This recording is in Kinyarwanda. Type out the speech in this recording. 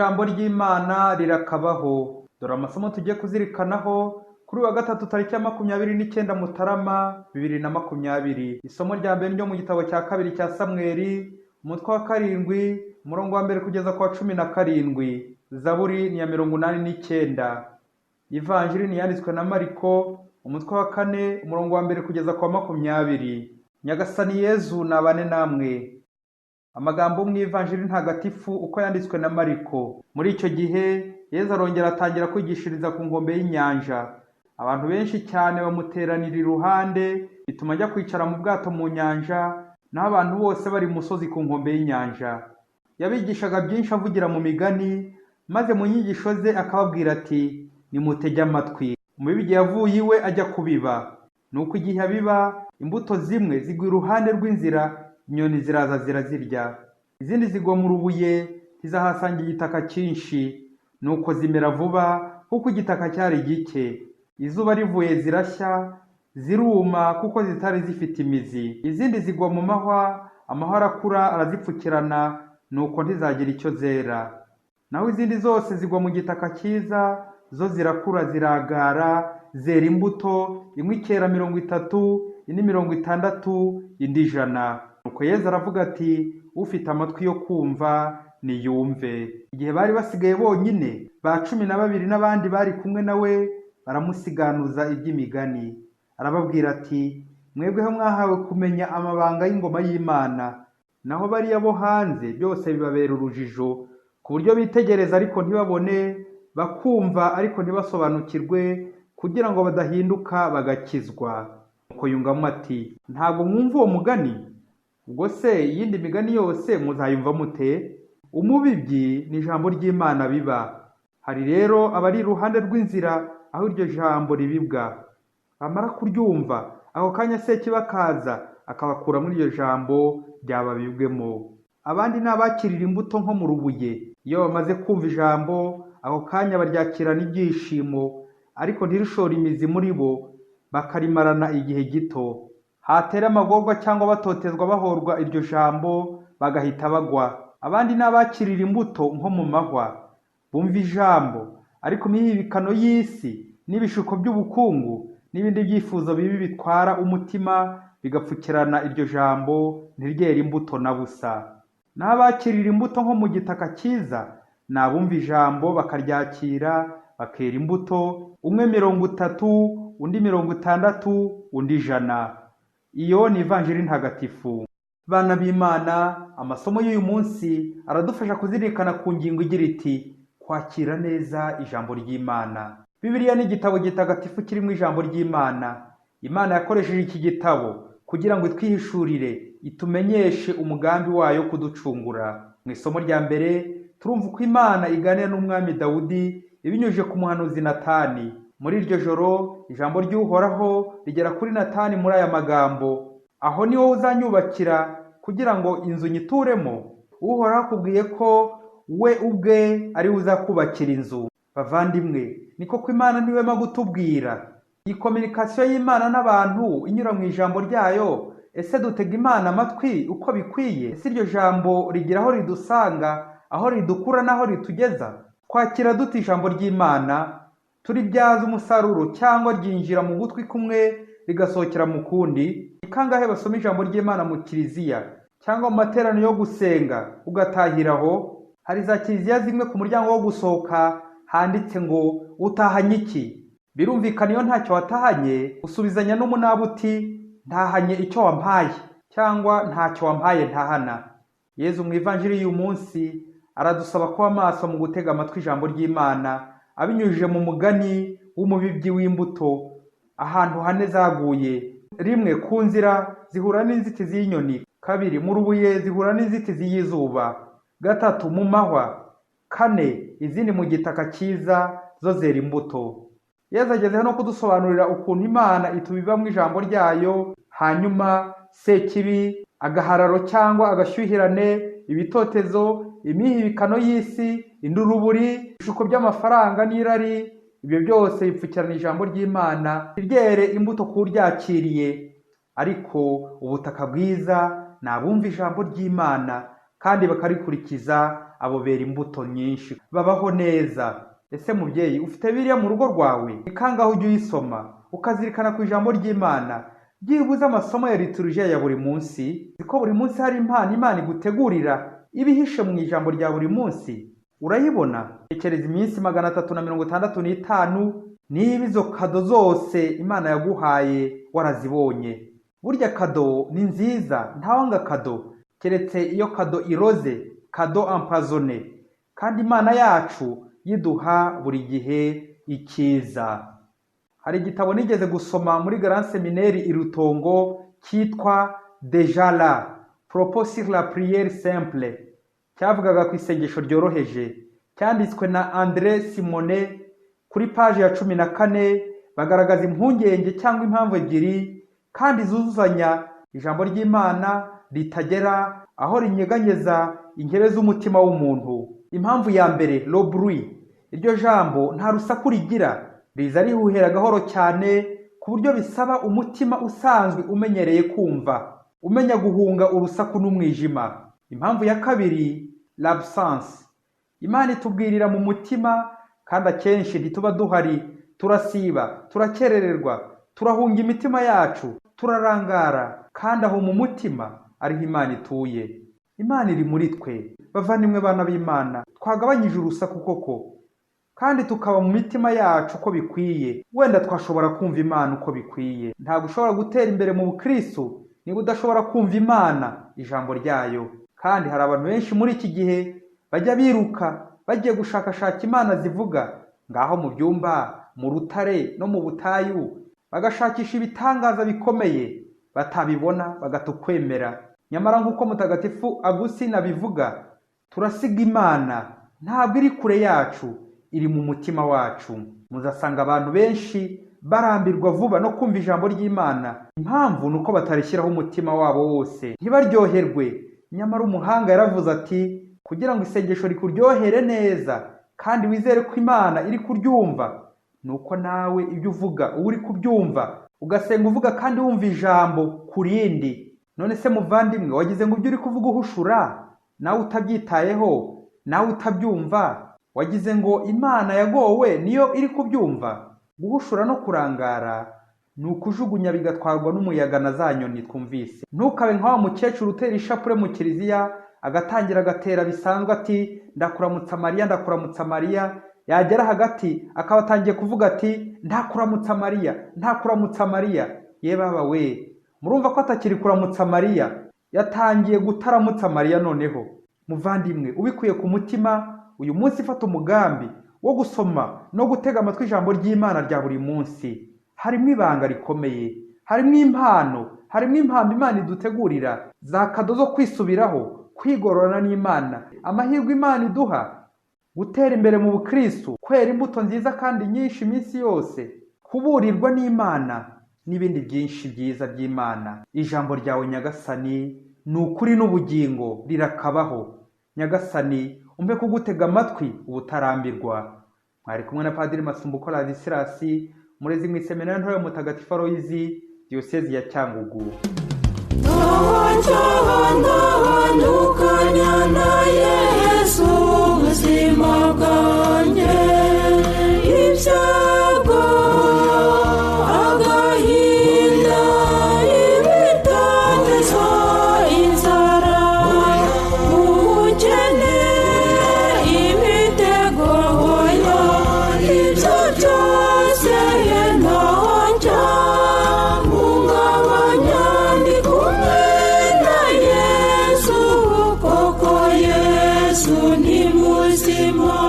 ijambo ry'Imana rirakabaho. Dore amasomo tugiye kuzirikanaho kuri wa gatatu tariki ya 29 Mutarama 2020. Isomo rya mbere ryo mu gitabo cya kabiri cya Samweli, umutwe wa 7, umurongo wa 1 kugeza kwa 17. Zaburi ni ya 89. Ivanjiri ni yanditswe na Ariko, umutwe wa 4, umurongo wa 1 kugeza kwa 20. Nyagasani Yezu nabane namwe. Amagambo mu Ivanjiri ntagatifu uko yanditswe na Ariko. Muri icyo gihe Yezu arongera atangira kwigishiriza ku nkombe y'inyanja. Abantu benshi cyane bamuteranira iruhande, bituma ajya kwicara mu bwato mu nyanja, naho abantu bose bari mu musozi ku nkombe y'inyanja. Yabigishaga byinshi avugira mu migani, maze mu nyigisho ze akababwira ati, nimutege amatwi. Umubibyi yavuye iwe ajya kubiba. Nuko igihe abiba, imbuto zimwe zigwa iruhande rw'inzira, inyoni ziraza zirazirya. Izindi zigwa mu rubuye, ntizahasanga igitaka cyinshi. Nuko zimera vuba, kuko igitaka cyari gike. Izuba rivuye zirashya, ziruma kuko zitari zifite imizi. Izindi zigwa mu mahwa, amahwa arakura arazipfukirana, nuko ntizagira icyo zera. Naho izindi zose zigwa mu gitaka cyiza, zo zirakura ziragara, zera imbuto, imwe ikera 30, indi 60, indi 100. Nuko Yezu aravuga ati, ufite amatwi yo kumva niyumve. Igihe bari basigaye bonyine, ba 12 n'abandi bari kumwe nawe baramusiganuza iby'imigani. Arababwira ati, mwebweho mwahawe kumenya amabanga y'ingoma y'Imana, naho bariya bo hanze byose bibabera urujijo, ku buryo bitegereza ariko ntibabone, bakumva ariko ntibasobanukirwe, kugira ngo badahinduka bagakizwa. Nuko yungamo ati, ntabwo mwumva uwo mugani? Ubwo se iyindi migani yose muzayumva mute? Umubibyi ni ijambo ry'Imana biba. Hari rero abari iruhande rw'inzira aho iryo jambo ribibwa. Bamara kuryumva, ako kanya Sekibi kaza akabakura muri iryo jambo ryababibwemo. Abandi ni abakirira imbuto nko mu rubuye. Iyo bamaze kumva ijambo, ako kanya baryakirana ibyishimo, ariko ntirishore imizi muri bo, bakarimarana igihe gito. Hatera amagorwa cyangwa batotezwa bahorwa iryo jambo, bagahita bagwa. Abandi ni abakirira imbuto nko mu mahwa. Bumva ijambo, ariko imihibikano y'isi n'ibishuko by'ubukungu n'ibindi byifuzo bibi bitwara umutima bigapfukirana iryo jambo, ntiryera imbuto na busa. Naho abakirira imbuto nko mu gitaka cyiza, ni abumva ijambo bakaryakira, bakera imbuto, umwe 30, undi 60, undi 100. Iyo ni Ivanjiri ntagatifu. Bana b'Imana, amasomo y'uyu munsi aradufasha kuzirikana ku ngingo igira iti, kwakira neza ijambo ry'Imana. Bibiliya ni igitabo gitagatifu kirimo ijambo ry'Imana. Imana yakoresheje iki gitabo kugira ngo itwihishurire, itumenyeshe umugambi wayo kuducungura. Mu isomo rya mbere turumva uko Imana iganira n'umwami Dawudi ibinyujije ku muhanuzi Natani. Muri iryo joro ijambo ry'Uhoraho rigera kuri Natani muri aya magambo, aho ni wowe uzanyubakira kugira ngo inzu nyituremo. Uhoraho akubwiye ko we ubwe ari we uzakubakira inzu. Bavandimwe, niko ko Imana ntiwema gutubwira. Iyi kominikasiyo y'Imana n'abantu inyura mu ijambo ryayo, ese dutega Imana amatwi uko bikwiye? Ese iryo jambo rigira aho ridusanga, aho ridukura n'aho ritugeza? Kwakira dute ijambo ry'Imana? Turibyaza umusaruro cyangwa ryinjira mu gutwi kumwe rigasohokera mu kundi? Ikangahe basoma ijambo ry'Imana mu Kiliziya cyangwa mu materaniro yo gusenga ugatahiraho? Hari za Kiliziya zimwe ku muryango wo gusohoka handitse ngo utahanye iki? Birumvikana iyo ntacyo watahanye, usubizanya n'umunabi uti ntahanye icyo wampaye, cyangwa ntacyo wampaye ntahana. Yezu mu Ivanjiri y'uyu munsi aradusaba kuba maso mu gutega amatwi ijambo ry'Imana, abinyujije mu mugani w'umubibyi w'imbuto. Ahantu 4 zaguye: 1 ku nzira zihura n'inzitizi y'inyoni, 2 mu rubuye zihura n'inzitizi y'izuba, 3 mu mahwa, 4 izindi mu gitaka cyiza, zo zera imbuto. Yezu ageze no kudusobanurira ukuntu Imana itubiba mu ijambo ryayo, hanyuma Sekibi, agahararo cyangwa agashyuhirane, ibitotezo, imihibikano y'isi, induruburi, ibishuko by'amafaranga n'irari, ibyo byose bipfukirana ijambo ry'Imana, iryere imbuto kuryakiriye. Ariko ubutaka bwiza ni abumva ijambo ry'Imana kandi bakarikurikiza abo bera imbuto nyinshi babaho neza. Ese mubyeyi, ufite Bibiliya mu rugo rwawe? Ni kangahe ujya uyisoma ukazirikana ku ijambo ry'Imana? Byibuze amasomo ya liturujia ya buri munsi, ziko buri munsi hari impano Imana igutegurira ibihishe mu ijambo rya buri munsi. Urayibona? Tekereza iminsi 365 niba izo kado zose Imana yaguhaye warazibonye. Burya kado ni nziza, ntawanga kado keretse iyo kado iroze, kado empoisonné. Kandi Imana yacu yiduha buri gihe ikiza. Hari igitabo nigeze gusoma muri Grand Seminaire i Rutongo cyitwa Déjà là, propos sur la prière simple, cyavugaga ku isengesho ryoroheje, cyanditswe na André Simone. Kuri page ya 14 bagaragaza impungenge cyangwa impamvu ebyiri kandi zuzuzanya ijambo ry'Imana ritagera aho rinyeganyeza inkebe z'umutima w'umuntu. Impamvu ya mbere, le bruit. Iryo jambo nta rusaku rigira, riza rihuhera gahoro cyane ku buryo bisaba umutima usanzwe umenyereye kumva, umenya guhunga urusaku n'umwijima. Impamvu ya kabiri, l'absence. Imana itubwirira mu mutima kandi akenshi ntituba duhari, turasiba, turakerererwa, turahunga imitima yacu, turarangara, kandi aho mu mutima ariho Imana ituye. Imana iri muri twe. Bavandimwe bana b'Imana, twagabanyije urusaku koko kandi tukaba mu mitima yacu uko bikwiye, wenda twashobora kumva Imana uko bikwiye. Ntabwo ushobora gutera imbere mu Bukristo niba udashobora kumva Imana ijambo ryayo. Kandi hari abantu benshi muri iki gihe bajya biruka bagiye gushakashaka Imana zivuga ngaho mu byumba, mu rutare no mu butayu, bagashakisha ibitangaza bikomeye, batabibona bagatukwemera. Nyamara nk'uko Mutagatifu Agustina bivuga, turasiga Imana, ntabwo iri kure yacu, iri mu mutima wacu. Muzasanga abantu benshi barambirwa vuba no kumva ijambo ry'Imana. Impamvu nuko batarishyiraho umutima wabo wose, ntibaryoherwe. Nyamara umuhanga yaravuze ati, kugira ngo isengesho rikuryohere neza kandi wizere ko Imana iri kuryumva, nuko nawe ibyo uvuga uri kubyumva, ugasenga uvuga kandi wumva ijambo kurindi. None se muvandimwe, wagize ngo ibyo uri kuvuga uhushura, nawe utabyitayeho, nawe utabyumva? Wagize ngo Imana yagowe niyo iri kubyumva? Guhushura no kurangara ni ukujugunya bigatwarwa n'umuyaga na za nyoni twumvise. Ntukabe nka wa mukecuru utera ishapure mu Kiliziya agatangira agatera bisanzwe ati ndakuramutsa Mariya, ndakuramutsa Mariya, yagera hagati akaba atangiye kuvuga ati ndakuramutsa Mariya, ndakuramutsa Mariya. Ye baba we, murumva ko atakiri kuramutsa Mariya, yatangiye gutaramutsa Mariya. Noneho muvandimwe, ubikuye ku mutima, uyu munsi fata umugambi wo gusoma no gutega amatwi ijambo ry'Imana rya buri munsi. Harimo ibanga rikomeye, harimo impano Imana idutegurira, za kado zo kwisubiraho, kwigororana n'Imana, amahirwe Imana iduha, gutera imbere mu Bukristo, kwera imbuto nziza kandi nyinshi iminsi yose, kuburirwa n'Imana n'ibindi byinshi byiza by'Imana. Ijambo ryawe Nyagasani ni ukuri n'ubugingo, rirakabaho. Nyagasani, umpe kugutega amatwi ubutarambirwa. Mwari kumwe na Padiri Masumbuko Ladislas, murezi mu iseminari ntoya Mutagatifu Aloyizi, Diyosezi ya Cyangugu.